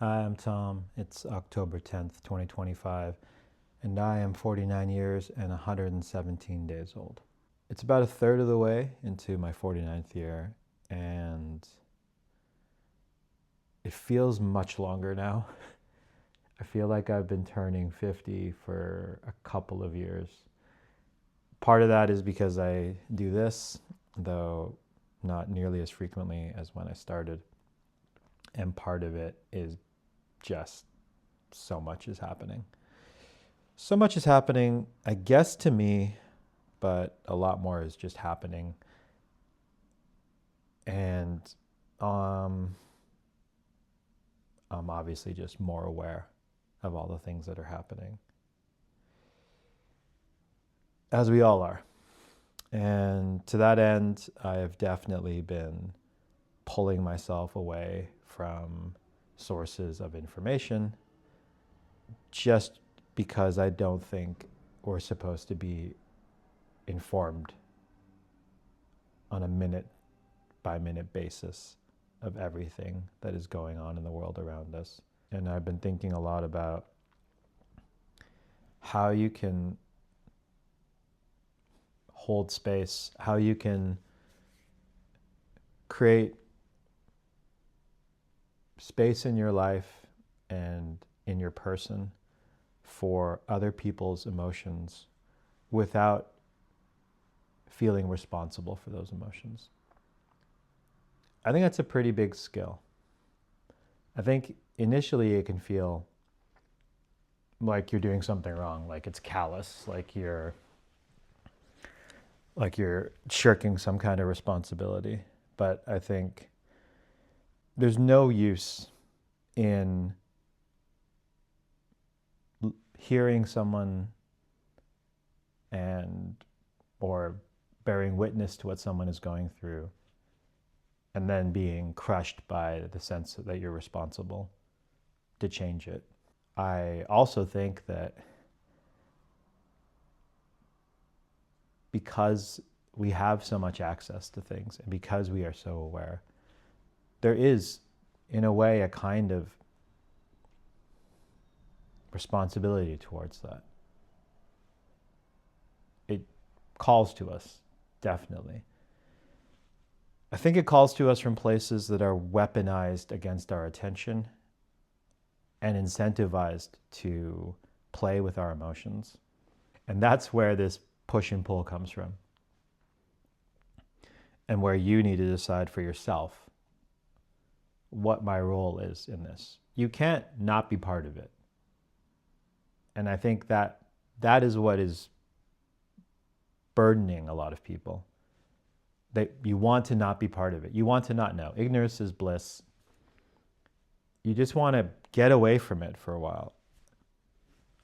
Hi, I'm Tom. It's October 10th, 2025, and I am 49 years and 117 days old. It's about a third of the way into my 49th year, and it feels much longer now. I feel like I've been turning 50 for a couple of years. Part of that is because I do this, though not nearly as frequently as when I started. And part of it is just so much is happening. So much is happening, I guess, to me, but a lot more is just happening. And I'm obviously just more aware of all the things that are happening, as we all are. And to that end, I have definitely been pulling myself away from sources of information just because I don't think we're supposed to be informed on a minute by minute basis of everything that is going on in the world around us. And I've been thinking a lot about how you can hold space, how you can create space in your life and in your person for other people's emotions without feeling responsible for those emotions. I think that's a pretty big skill. I think initially it can feel like you're doing something wrong, like it's callous, like you're shirking some kind of responsibility. But I think there's no use in hearing someone or bearing witness to what someone is going through and then being crushed by the sense that you're responsible to change it. I also think that because we have so much access to things and because we are so aware, there is, in a way, a kind of responsibility towards that. It calls to us, definitely. I think it calls to us from places that are weaponized against our attention and incentivized to play with our emotions. And that's where this push and pull comes from. And where you need to decide for yourself what my role is in this. You can't not be part of it. And I think that is what is burdening a lot of people. That you want to not be part of it. You want to not know. Ignorance is bliss. You just want to get away from it for a while.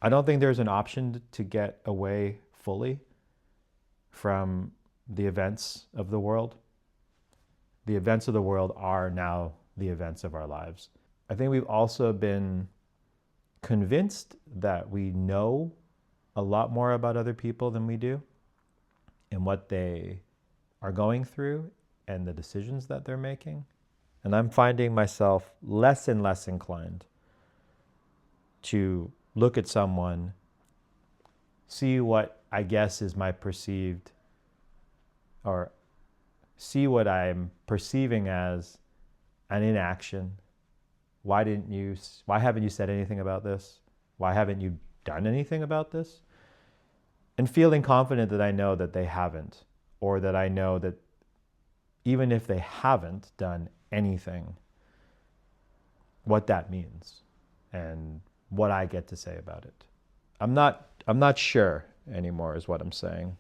I don't think there's an option to get away fully from the events of the world. The events of the world are now the events of our lives. I think we've also been convinced that we know a lot more about other people than we do and what they are going through and the decisions that they're making. And I'm finding myself less and less inclined to look at someone, see what I guess is my perceived, or see what I'm perceiving as an inaction. Why haven't you said anything about this? Why haven't you done anything about this? And feeling confident that I know that they haven't, or that I know that even if they haven't done anything, what that means and what I get to say about it. I'm not sure anymore is what I'm saying.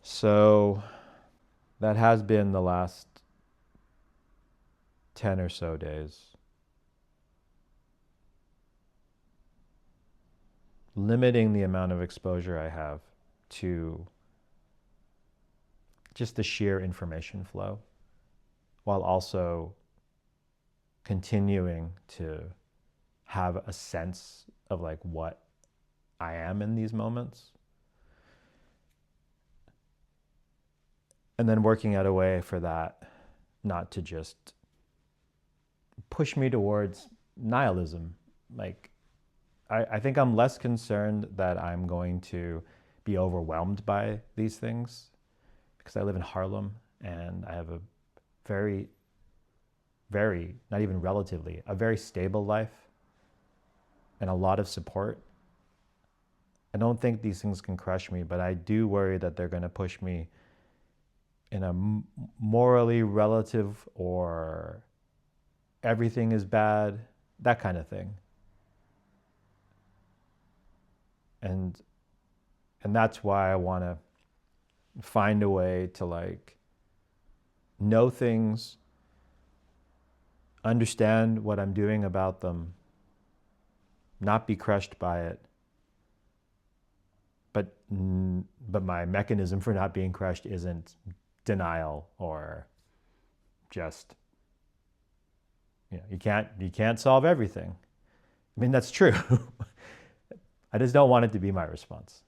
So that has been the last 10 or so days. Limiting the amount of exposure I have to just the sheer information flow, while also continuing to have a sense of like what I am in these moments. And then working out a way for that not to just push me towards nihilism. Like, I think I'm less concerned that I'm going to be overwhelmed by these things because I live in Haarlem and I have a very, very, not even relatively, a very stable life and a lot of support. I don't think these things can crush me, but I do worry that they're going to push me in a morally relative or everything is bad, that kind of thing. And that's why I want to find a way to like know things, understand what I'm doing about them, not be crushed by it. But my mechanism for not being crushed isn't denial or just, you can't solve everything. I mean, that's true. I just don't want it to be my response.